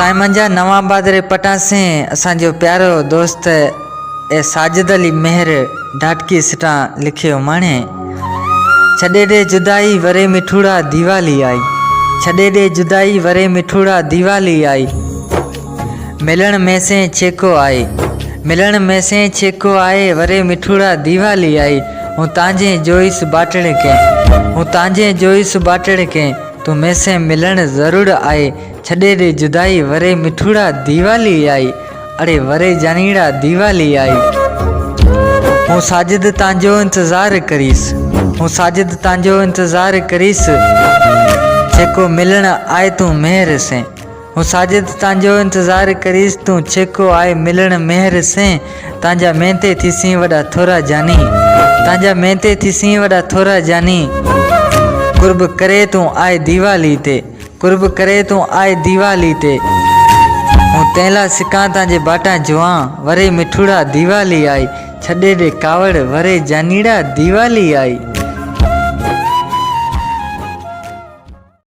साईं मंजा नवाबाद रे पटासे असांजो प्यारो दोस्त ए साजिद अली मेहर ढाटकी सिटा लिखियो माणे छॾे दे जुदाई वरे मिठूड़ा दीवाली आई। छॾे दे जुदाई वरे मिठूड़ा दीवाली आई। मिलण में से छेको आए। मिलण में से छेको आए वरे मिठूड़ा दीवाली आई। हूँ तांजे जोईस बाटड़ के। हूँ तांजे जोईस बाटड़ के तू में से मिलण ज़रूर आए। छॾे दे जुदाई वरे मिठूड़ा दीवाली आई। अरे वरे जानीड़ा दीवाली आई। हूँ साजिद तांजो इंतज़ार करीस। हूँ साजिद तांजो इंतज़ार करीस छेको मिलण आए तू मेहर से। हूँ साजिद तांजो इंतज़ार करीस तू छेको आए मिलण मेहर से। तांजा मेहनते थीसी वॾा थोरा जानी। तांजा मेहनते थीसी वॾा थोरा जानी। कुर्ब करे तू आए दीवाली ते। कुर्ब करे तू आए दीवाली ते। हूँ तेला सिका तांजे बाटा जुआ वरे मिठूड़ा दीवाली आई। छॾे दे कावड़ वरे जानीड़ा दीवाली आई।